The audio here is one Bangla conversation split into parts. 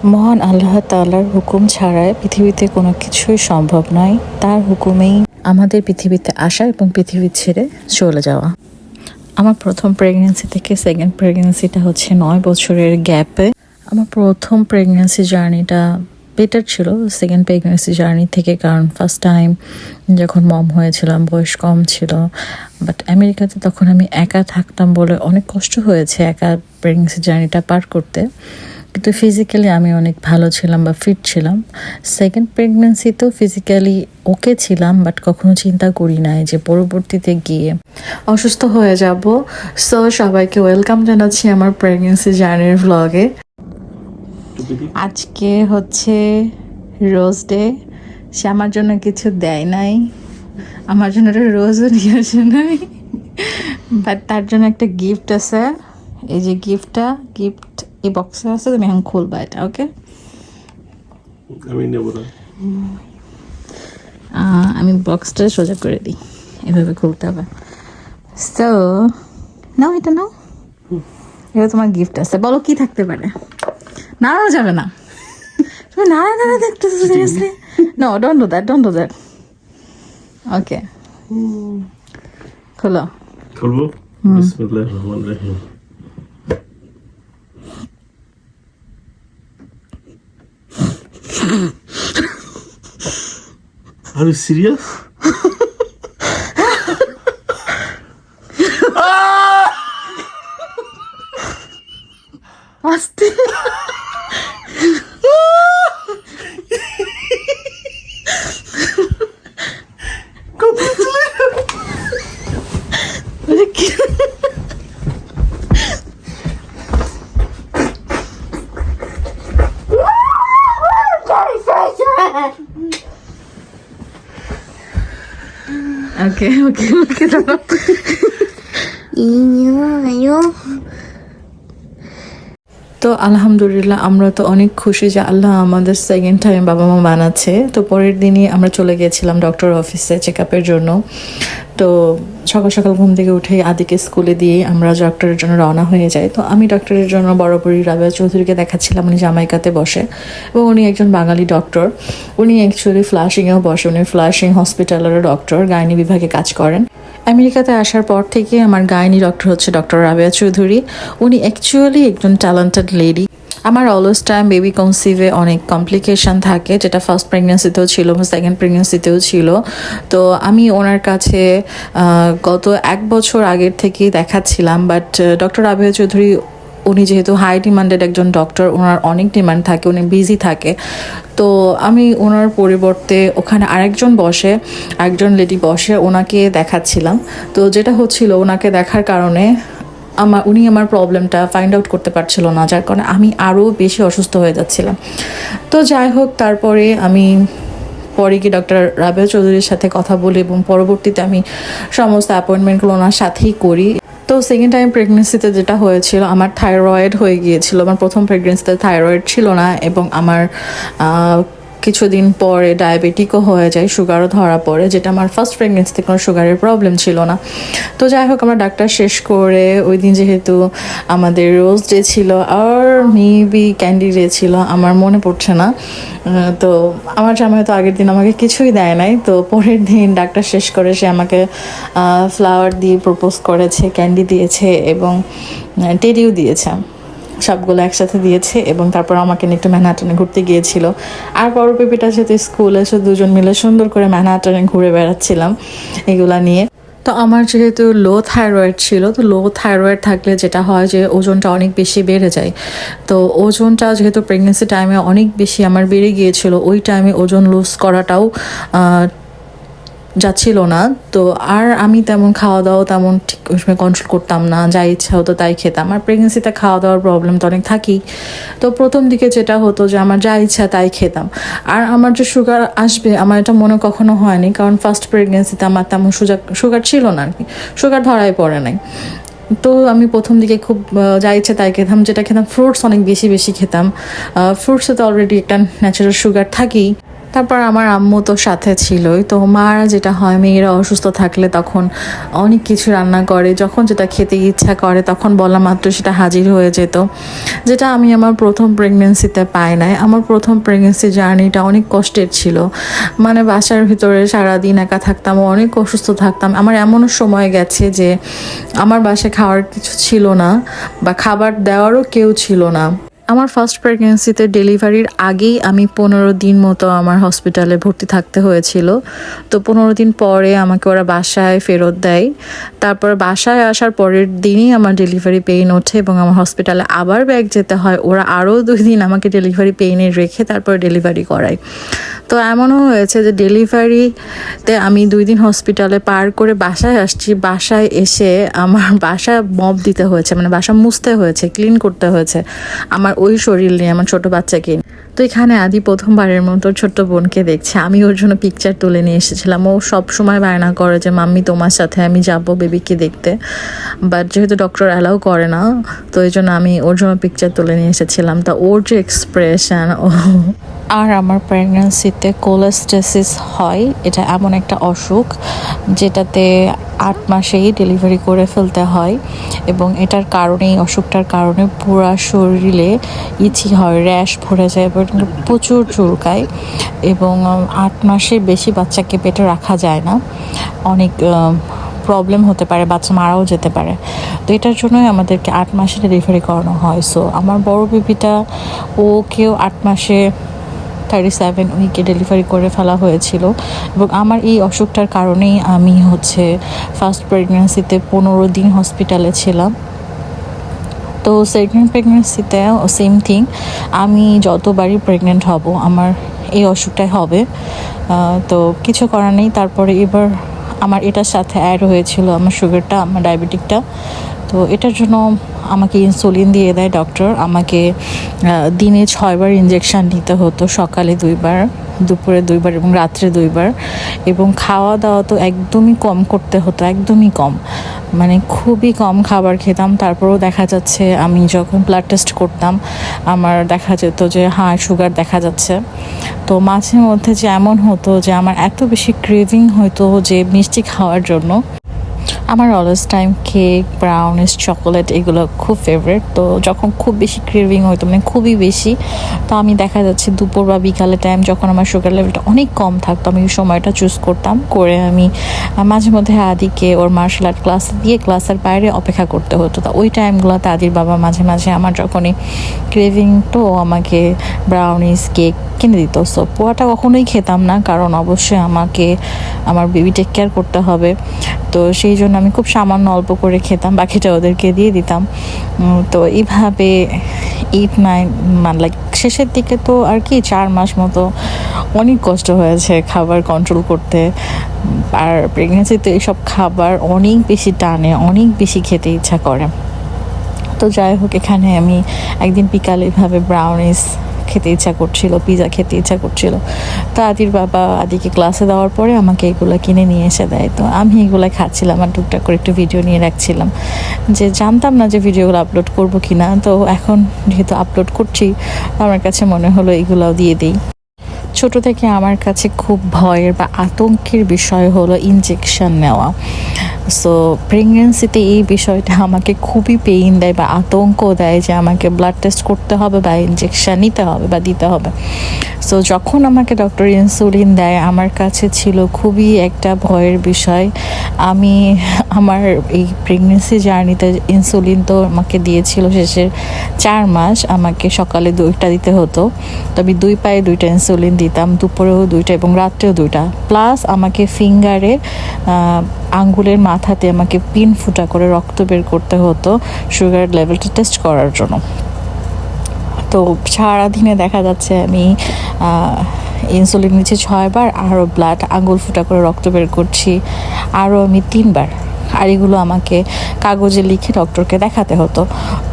মহান আল্লাহ তাআলার হুকুম ছাড়াই পৃথিবীতে কোনো কিছুই সম্ভব নয়। তার হুকুমেই আমাদের পৃথিবীতে আসা এবং পৃথিবী ছেড়ে চলে যাওয়া। আমার প্রথম প্রেগনেন্সি থেকে সেকেন্ড প্রেগনেন্সিটা হচ্ছে 9 বছরের গ্যাপে। আমার প্রথম প্রেগনেন্সি জার্নিটা বেটার ছিল সেকেন্ড প্রেগনেন্সি জার্নি থেকে, কারণ ফার্স্ট টাইম যখন মম হয়েছিলাম বয়স কম ছিল। বাট আমেরিকাতে তখন আমি একা থাকতাম বলে অনেক কষ্ট হয়েছে একা প্রেগনেন্সি জার্নিটা পার করতে, কিন্তু ফিজিক্যালি আমি অনেক ভালো ছিলাম বা ফিট ছিলাম। সেকেন্ড প্রেগনেন্সিতেও ফিজিক্যালি ওকে ছিলাম, বাট কখনো চিন্তা করি নাই যে পরবর্তীতে গিয়ে অসুস্থ হয়ে যাব। সো সবাইকে ওয়েলকাম জানাচ্ছি আমার প্রেগনেন্সি জার্নির ভ্লগে। আজকে হচ্ছে রোজ ডে। সে আমার জন্য কিছু দেয় নাই, আমার জন্য একটা রোজও নিয়ে আসে নাই, বাট তার জন্য একটা গিফট আছে। এই যে গিফট এই বক্সে আছে, তুমি এখন খুলবা এটা। ওকে, আমি নেব না। আমি বক্সটা সোজা করে দিই, এভাবে খুলতে হবে। সো নাও, এটা নাও, এটা তোমার গিফট আছে। বলো কি থাকতে পারে? নাড়ানো যাবে না, তুমি নাড়া দেখতেছো seriously? No, don't do that. Okay, খোলো। খুলবো। বিসমিল্লাহির রহমানির রহিম। Are you serious? আস্তে ওকে ওকে ওকে তো আলহামদুলিল্লাহ, আমরা তো অনেক খুশি যে আল্লাহ আমাদের সেকেন্ড টাইম বাবা মা বানাচ্ছে। তো পরের দিনই আমরা চলে গিয়েছিলাম ডক্টর অফিসে চেক আপের জন্য। তো সকাল সকাল ঘুম থেকে উঠে আদিকে স্কুলে দিয়ে আমরা ডক্টরের জন্য রওনা হয়ে যাই। তো আমি ডক্টরের জন্য বরাবরই রাবেয়া চৌধুরীকে দেখাচ্ছিলাম, উনি জামাইকাতে বসে এবং উনি একজন বাঙালি ডক্টর। উনি অ্যাকচুয়ালি ফ্লাশিংয়েও বসে, উনি ফ্লাশিং হসপিটালের ডক্টর, গাইনি বিভাগে কাজ করেন। আমেরিকাতে আসার পর থেকে আমার গাইনি ডক্টর হচ্ছে ডক্টর রাবেয়া চৌধুরী। উনি অ্যাকচুয়ালি একজন ট্যালেন্টেড লেডি। আমার অলওয়েজ টাইম বেবি কনসিভে অনেক কমপ্লিকেশান থাকে, যেটা ফার্স্ট প্রেগনেন্সিতেও ছিল, সেকেন্ড প্রেগনেন্সিতেও ছিল। তো আমি ওনার কাছে গত 1 বছর আগের থেকেই দেখাচ্ছিলাম। বাট ডক্টর রাবেয়া চৌধুরী উনি যেহেতু হাই ডিমান্ডেড একজন ডক্টর, ওনার অনেক ডিমান্ড থাকে, উনি বিজি থাকে। তো আমি ওনার পরিবর্তে ওখানে আরেকজন লেডি বসে ওনাকে দেখাচ্ছিলাম। তো যেটা হচ্ছিল, ওনাকে দেখার কারণে উনি আমার প্রবলেমটা ফাইন্ড আউট করতে পারছিল না, যার কারণে আমি আরও বেশি অসুস্থ হয়ে যাচ্ছিলাম। তো যাই হোক, তারপরে আমি পরে গিয়ে ডক্টর রাবেয়া চৌধুরীর সাথে কথা বলি এবং পরবর্তীতে আমি সমস্ত অ্যাপয়েন্টমেন্টগুলো ওনার সাথেই করি। তো সেকেন্ড টাইম প্রেগনেন্সিতে যেটা হয়েছিল, আমার থাইরয়েড হয়ে গিয়েছিল। আমার প্রথম প্রেগনেন্সিতে থাইরয়েড ছিল না এবং আমার কিছুদিন পরে ডায়াবেটিকও হয়ে যায়, সুগারও ধরা পড়ে, যেটা আমার ফার্স্ট প্রেগনেন্সিতে কোনো সুগারের প্রবলেম ছিল না। তো যাই হোক, আমরা ডাক্তার শেষ করে ওই দিন যেহেতু আমাদের রোজ ডে ছিল আর মেবি ক্যান্ডি ডে ছিল, আমার মনে পড়ছে না। তো আমার জামাই তো আগের দিন আমাকে কিছুই দেয় নাই। তো পরের দিন ডাক্তার শেষ করে সে আমাকে ফ্লাওয়ার দিয়ে প্রপোজ করেছে, ক্যান্ডি দিয়েছে এবং টেডিও দিয়েছে, সবগুলো একসাথে দিয়েছে। এবং তারপর আমাকে নিয়ে একটু ম্যানহাটনে ঘুরতে গিয়েছিল। আর বড় বেবিটার সাথে স্কুলে এসে দুজন মিলে সুন্দর করে ম্যানহাটনে ঘুরে বেড়াচ্ছিলাম এগুলা নিয়ে। তো আমার যেহেতু লো থাইরয়েড ছিল, তো লো থাইরয়েড থাকলে যেটা হয় যে ওজনটা অনেক বেশি বেড়ে যায়। তো ওজনটা যেহেতু প্রেগনেন্সি টাইমে অনেক বেশি আমার বেড়ে গিয়েছিল, ওই টাইমে ওজন লুজ করাটাও যাচ্ছিল না। তো আর আমি তেমন খাওয়া দাওয়া তেমন ঠিক ওই সময় কন্ট্রোল করতাম না, যা ইচ্ছা হতো তাই খেতাম। আর প্রেগনেন্সিতে খাওয়া দাওয়ার প্রবলেম তো অনেক থাকেই। তো প্রথম দিকে যেটা হতো যে আমার যা ইচ্ছা তাই খেতাম। আর আমার যে সুগার আসবে আমার এটা মনে কখনো হয়নি, কারণ ফার্স্ট প্রেগনেন্সিতে আমার তেমন সুগার ছিল না আর কি, সুগার ধরাই পড়ে নাই। তো আমি প্রথম দিকে খুব যা ইচ্ছে তাই খেতাম, যেটা খেতাম ফ্রুটস অনেক বেশি খেতাম। ফ্রুটসে তো অলরেডি একটা ন্যাচারাল সুগার থাকেই। তারপর আমার আম্মু তো সাথে ছিলই। তো মারা যেটা হয়, মেয়েরা অসুস্থ থাকলে তখন অনেক কিছু রান্না করে, যখন যেটা খেতে ইচ্ছা করে তখন বলা মাত্র সেটা হাজির হয়ে যেত, যেটা আমি আমার প্রথম প্রেগনেন্সিতে পাই নাই। আমার প্রথম প্রেগনেন্সি জার্নিটা অনেক কষ্টের ছিল, মানে বাসার ভিতরে সারাদিন একা থাকতাম, অনেক অসুস্থ থাকতাম। আমার এমনও সময় গেছে যে আমার বাসায় খাওয়ার কিছু ছিল না বা খাবার দেওয়ারও কেউ ছিল না। আমার ফার্স্ট প্রেগনেন্সিতে ডেলিভারির আগেই আমি 15 দিন মতো আমার হসপিটালে ভর্তি থাকতে হয়েছিল। তো 15 দিন পরে আমাকে ওরা বাসায় ফেরত দেয়। তারপর বাসায় আসার পরের দিনই আমার ডেলিভারি পেইন ওঠে এবং আমার হসপিটালে আবার ব্যাক যেতে হয়। ওরা আরও 2 দিন আমাকে ডেলিভারি পেইনে রেখে তারপর ডেলিভারি করায়। তো এমনও হয়েছে যে ডেলিভারিতে আমি 2 দিন হসপিটালে পার করে বাসায় আসছি, বাসায় এসে আমার বাসা মপ দিতে হয়েছে, মানে বাসা মুছতে হয়েছে, ক্লিন করতে হয়েছে আমার ওই শরীর নিয়ে, আমার ছোট বাচ্চাকে। তো এখানে আদি প্রথমবারের মতো ছোট্ট বোনকে দেখছে। আমি ওর জন্য পিকচার তুলে নিয়ে এসেছিলাম। ও সব সময় বায়না করে যে মাম্মি তোমার সাথে আমি যাব বেবিকে দেখতে, বাট যেহেতু ডক্টর অ্যালাউ করে না, তো এই জন্য আমি ওর জন্য পিকচার তুলে নিয়ে এসেছিলাম। তা ওর যে এক্সপ্রেশন। আর আমার প্রেগন্যান্সিতে কোলেস্টেসিস হয়, এটা এমন একটা অসুখ যেটাতে 8 মাসেই ডেলিভারি করে ফেলতে হয় এবং এটার কারণেই, অসুখটার কারণে পুরা শরীরে ইচি হয়, র্যাশ ভরে যায় এবং প্রচুর চুলকায় এবং 8 মাসের বেশি বাচ্চাকে পেটে রাখা যায় না। অনেক প্রবলেম হতে পারে, বাচ্চা মারাও যেতে পারে। তো এটার জন্যই আমাদেরকে 8 মাসে ডেলিভারি করানো হয়। সো আমার বড় বেবিটা, ওকেও 8 মাসে 37 উইকে ডেলিভারি করে ফেলা হয়েছিল এবং আমার এই অসুখটার কারণেই আমি ফার্স্ট প্রেগনেন্সিতে 15 দিন হসপিটালে ছিলাম। তো সেকেন্ড প্রেগনেন্সিতে সেম থিং, আমি যতবারই প্রেগনেন্ট হব আমার এই অসুখটাই হবে। তো কিছু করার নেই। তারপরে এবার আমার এটার সাথে অ্যাড হয়েছিল আমার সুগারটা, আমার ডায়াবেটিকটা। তো এটার জন্য আমাকে ইনসুলিন দিয়ে দেয় ডক্টর। আমাকে দিনে 6 বার ইঞ্জেকশান নিতে হতো, সকালে 2 বার, দুপুরে 2 বার এবং রাত্রে 2 বার। এবং খাওয়া দাওয়া তো একদমই কম করতে হতো, একদমই কম, মানে খুবই কম খাবার খেতাম। তারপরেও দেখা যাচ্ছে আমি যখন ব্লাড টেস্ট করতাম আমার দেখা যেত যে সুগার দেখা যাচ্ছে। তো মাঝে মধ্যে যে এমন হতো যে আমার এত বেশি ক্রেভিং হতো যে মিষ্টি খাওয়ার জন্য। আমার always time cake, brownies, chocolate এগুলো খুব ফেভারিট। তো যখন খুব বেশি ক্রেভিং হতো, মানে খুবই বেশি, তো আমি দেখা যাচ্ছে দুপুর বা বিকালে টাইম যখন আমার সুগার লেভেলটা অনেক কম থাকতো, আমি ওই সময়টা চুজ করতাম করে আমি মাঝে মধ্যে আদিকে ওর মার্শাল আর্ট ক্লাস দিয়ে ক্লাসের বাইরে অপেক্ষা করতে হতো। তো ওই টাইমগুলোতে আদির বাবা মাঝে মাঝে আমার যখনই ক্রেভিং তো আমাকে ব্রাউনিস, কেক কিনে দিত। সো পোয়াটা কখনোই খেতাম না, কারণ অবশ্যই আমাকে আমার বেবি টেক কেয়ার করতে হবে। তো সেই জন্য আমি খুব সামান্য অল্প করে খেতাম, বাকিটা ওদেরকে দিয়ে দিতাম। তো এইভাবে 8-9 লাইক শেষের দিকে তো আর কি 4 মাস মতো অনেক কষ্ট হয়েছে খাবার কন্ট্রোল করতে। আর প্রেগনেন্সিতে এইসব খাবার অনেক বেশি টানে, অনেক বেশি খেতে ইচ্ছা করে। তো যাই হোক, এখানে আমি একদিন বিকালে এভাবে ব্রাউনিস খেতে ইচ্ছা করছিল, পিৎজা খেতে ইচ্ছা করছিল। তো আদির বাবা আদিকে ক্লাসে দেওয়ার পরে আমাকে এগুলো কিনে নিয়ে এসে দেয়। তো আমি এগুলো খাচ্ছিলাম আর টুকটাক করে একটু ভিডিও নিয়ে রাখছিলাম, যে জানতাম না যে ভিডিওগুলো আপলোড করবো কি না। তো এখন যেহেতু আপলোড করছি, আমার কাছে মনে হলো এগুলোও দিয়ে দিই। ছোট থেকে আমার কাছে খুব ভয়ের বা আতঙ্কের বিষয় হলো ইনজেকশন নেওয়া। সো প্রেগনেন্সিতে এই বিষয়টা আমাকে খুবই পেইন দেয় বা আতঙ্ক দেয় যে আমাকে ব্লাড টেস্ট করতে হবে বা ইনজেকশন নিতে হবে বা দিতে হবে। সো যখন আমাকে ডক্টর ইনসুলিন দেয়, আমার কাছে ছিল খুবই একটা ভয়ের বিষয়। আমি আমার এই প্রেগনেন্সি জার্নিতে ইনসুলিন তো আমাকে দিয়েছিল শেষের 4 মাস, আমাকে সকালে 2টা দিতে হতো। তো আমি 2 পায়ে 2টা ইনসুলিন দিতাম, দুপুরেও 2টা এবং রাত্রেও 2টা, প্লাস আমাকে ফিঙ্গারে আঙ্গুলের মাথাতে আমাকে পিন ফুটা করে রক্ত বের করতে হতো সুগার লেভেলটা টেস্ট করার জন্য। তো সারাদিনে দেখা যাচ্ছে আমি ইনসুলিন নিচ্ছি 6 বার, আরও ব্লাড আঙ্গুল ফুটা করে রক্ত বের করছি আরও আমি 3 বার। আর এগুলো আমাকে কাগজে লিখে ডক্টরকে দেখাতে হতো।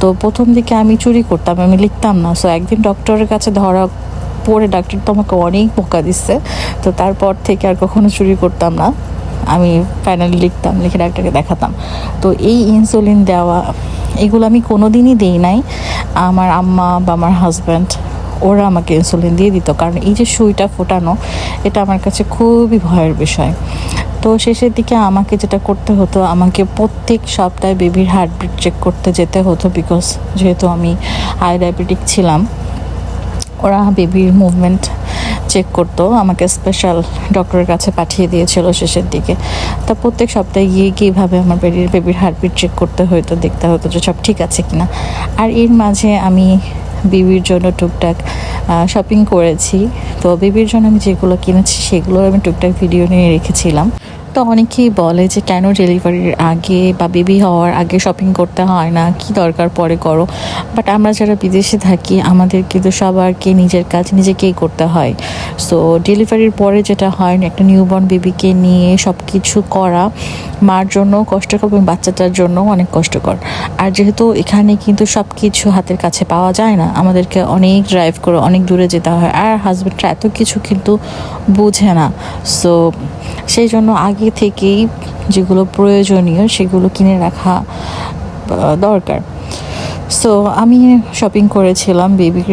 তো প্রথম দিকে আমি চুরি করতাম, আমি লিখতাম না। সো একদিন ডক্টরের কাছে ধরা পড়ে ডাক্তার তো আমাকে অনেক বোকা দিচ্ছে। তো তারপর থেকে আর কখনো চুরি করতাম না, আমি ফাইনালি লিখতাম, লিখে ডাক্তারকে দেখাতাম। তো এই ইনসুলিন দেওয়া এগুলো আমি কোনো দিনই দিই নাই। আমার আম্মা বা আমার হাজব্যান্ড ওরা আমাকে ইনসুলিন দিয়ে দিত, কারণ এই যে সুইটা ফোটানো এটা আমার কাছে খুবই ভয়ের বিষয়। তো শেষের দিকে আমাকে যেটা করতে হতো, আমাকে প্রত্যেক সপ্তাহে বেবির হার্টবিট চেক করতে যেতে হতো, বিকজ যেহেতু আমি হাই ডায়াবেটিক ছিলাম। ওরা বেবির মুভমেন্ট চেক করতো, আমাকে স্পেশাল ডক্টরের কাছে পাঠিয়ে দিয়েছিল শেষের দিকে। তা প্রত্যেক সপ্তাহে গিয়ে কীভাবে আমার বেবির হার্টবিট চেক করতে হতো, দেখতে হতো যে সব ঠিক আছে কিনা। আর এর মাঝে আমি বেবির জন্য টুকটাক শপিং করেছি। তো বেবির জন্য আমি যেগুলো কিনেছি সেগুলোর আমি টুকটাক ভিডিও নিয়ে রেখেছিলাম। তো অনেকেই বলে যে কেন ডেলিভারির আগে বা বেবি হওয়ার আগে শপিং করতে হয় না, কি দরকার পরে করো। বাট আমরা যারা বিদেশে থাকি আমাদের কিন্তু সবারকে নিজের কাজ নিজেকেই করতে হয়। সো ডেলিভারির পরে যেটা হয় একটা নিউবর্ন বেবিকে নিয়ে সব কিছু করা মার জন্য কষ্টকর এবং বাচ্চাটার জন্য অনেক কষ্টকর। আর যেহেতু এখানে কিন্তু সব কিছু হাতের কাছে পাওয়া যায় না, আমাদেরকে অনেক ড্রাইভ করে অনেক দূরে যেতে হয়। আর হাজব্যান্ডরা এত কিছু কিন্তু বুঝে না। সো সেই জন্য আগে থেকেই যেগুলো প্রয়োজনীয় সেগুলো কিনে রাখা দরকার। সো আমি শপিং করেছিলাম বেবির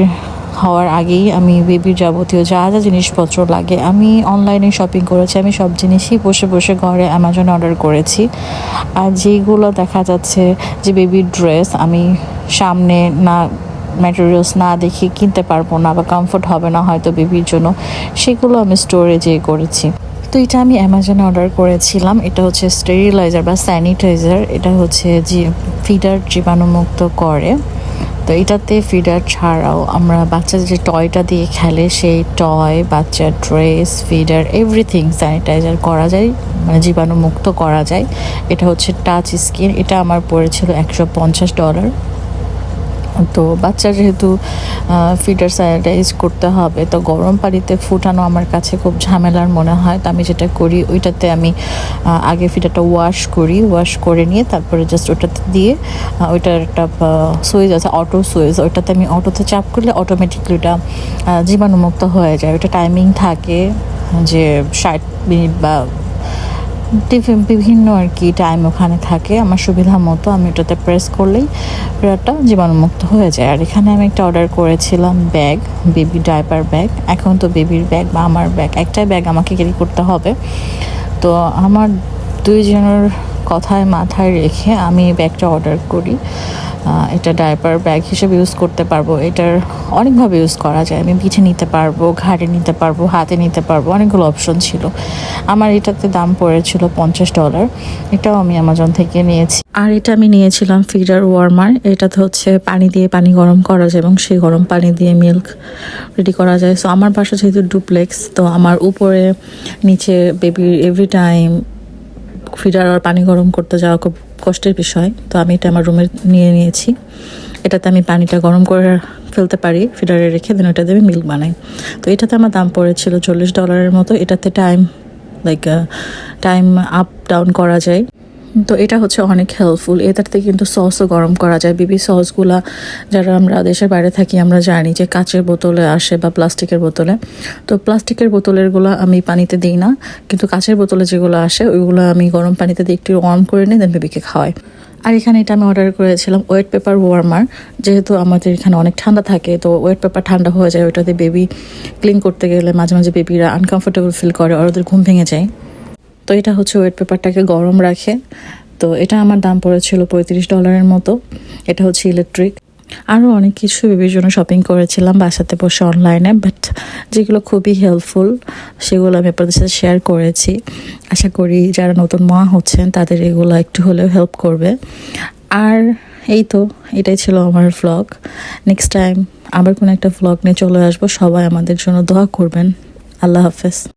হওয়ার আগেই। আমি বেবির যাবতীয় যা যা জিনিসপত্র লাগে আমি অনলাইনে শপিং করেছি। আমি সব জিনিসই বসে বসে ঘরে অ্যামাজনে অর্ডার করেছি। আর যেগুলো দেখা যাচ্ছে যে বেবির ড্রেস আমি সামনে না ম্যাটেরিয়ালস না দেখে কিনতে পারবো না বা কমফোর্ট হবে না হয়তো বেবির জন্য, সেগুলো আমি স্টোরে যেয়ে করেছি। তো এটা আমি অ্যামাজনে অর্ডার করেছিলাম। এটা হচ্ছে স্টেরিলাইজার বা স্যানিটাইজার। এটা হচ্ছে ফিডার জীবাণুমুক্ত করে। তো এটাতে ফিডার ছাড়াও আমরা বাচ্চাদের যে টয়টা দিয়ে খেলে সেই টয়, বাচ্চার ড্রেস, ফিডার এভরিথিং স্যানিটাইজার করা যায়, মানে জীবাণুমুক্ত করা যায়। এটা হচ্ছে টাচ স্কিন। এটা আমার পড়েছিল $150। তো বাচ্চা যেহেতু ফিডার স্যানিটাইজ করতে হবে, তো গরম পানিতে ফুটানো আমার কাছে খুব ঝামেলার মনে হয়। তো আমি যেটা করি ওইটাতে আমি আগে ফিডারটা ওয়াশ করে নিয়ে তারপরে জাস্ট ওটাতে দিয়ে ওইটার একটা সুইচ আছে, অটো সুইচ, ওইটাতে আমি অটোতে চাপ করলে অটোমেটিকলি ওটা জীবাণুমুক্ত হয়ে যায়। ওইটা টাইমিং থাকে যে 60 মিনিট বা বিভিন্ন আর কি টাইম ওখানে থাকে। আমার সুবিধা মতো আমি ওটাতে প্রেস করলেই ওটা জীবাণুমুক্ত হয়ে যায়। আর এখানে আমি একটা অর্ডার করেছিলাম ব্যাগ, বেবি ডাইপার ব্যাগ। এখন তো বেবির ব্যাগ বা আমার ব্যাগ, একটাই ব্যাগ আমাকে ক্যারি করতে হবে। তো আমার দুইজনের কথায় মাথায় রেখে আমি এই ব্যাগটা অর্ডার করি। এটা ডাইপার ব্যাগ হিসেবে ইউজ করতে পারবো। এটার অনেকভাবে ইউজ করা যায়। আমি পিঠে নিতে পারবো, ঘাড়ে নিতে পারবো, হাতে নিতে পারবো, অনেকগুলো অপশন ছিল। আমার এটাতে দাম পড়েছিল $50। এটাও আমি অ্যামাজন থেকে নিয়েছি। আর এটা আমি নিয়েছিলাম ফিডার ওয়ার্মার। এটাতে হচ্ছে পানি গরম করা যায় এবং সেই গরম পানি দিয়ে মিল্ক রেডি করা যায়। সো আমার বাসা যেহেতু ডুপ্লেক্স, তো আমার উপরে নিচে বেবির এভরি টাইম ফিডার আর পানি গরম করতে যাওয়া খুব কষ্টের বিষয়। তো আমি এটা আমার রুমে নিয়েছি। এটাতে আমি পানিটা গরম করে ফেলতে পারি, ফিডারে রেখে দেন ওইটা দিয়ে মিল্ক বানাই। তো এটাতে আমার দাম পড়েছিল $40 মতো। এটাতে টাইম আপ ডাউন করা যায়। তো এটা হচ্ছে অনেক হেল্পফুল। এটাতে কিন্তু সসও গরম করা যায়। বেবি সসগুলা যারা আমরা দেশের বাইরে থাকি আমরা জানি যে কাচের বোতলে আসে বা প্লাস্টিকের বোতলে। তো প্লাস্টিকের বোতলেরগুলো আমি পানিতে দিই না, কিন্তু কাচের বোতলে যেগুলো আসে ওইগুলো আমি গরম পানিতে দিয়ে একটু ওয়ার্ম করে নিই, দেন বেবিকে খাওয়াই। আর এখানে এটা আমি অর্ডার করেছিলাম ওয়েট পেপার ওয়ার্মার। যেহেতু আমাদের এখানে অনেক ঠান্ডা থাকে, তো ওয়েট পেপার ঠান্ডা হয়ে যায়, ওইটাতে বেবি ক্লিন করতে গেলে মাঝে মাঝে বেবিরা আনকমফোর্টেবল ফিল করে, ওদের ঘুম ভেঙে যায়। তো এটা হচ্ছে ওয়েট পেপারটাকে গরম রাখে। তো এটা আমার দাম পড়েছিল $35 মতো। এটা হচ্ছে ইলেকট্রিক। আরও অনেক কিছু বেবির জন্য শপিং করেছিলাম বাসাতে বসে অনলাইনে, বাট যেগুলো খুবই হেল্পফুল সেগুলো আমি আপনাদের সাথে শেয়ার করেছি। আশা করি যারা নতুন মা হচ্ছেন তাদের এগুলো একটু হলেও হেল্প করবে। আর এই তো এটাই ছিল আমার ভ্লগ। নেক্সট টাইম আবার কোনো একটা ভ্লগ নিয়ে চলে আসবো। সবাই আমাদের জন্য দোয়া করবেন। আল্লাহ হাফেজ।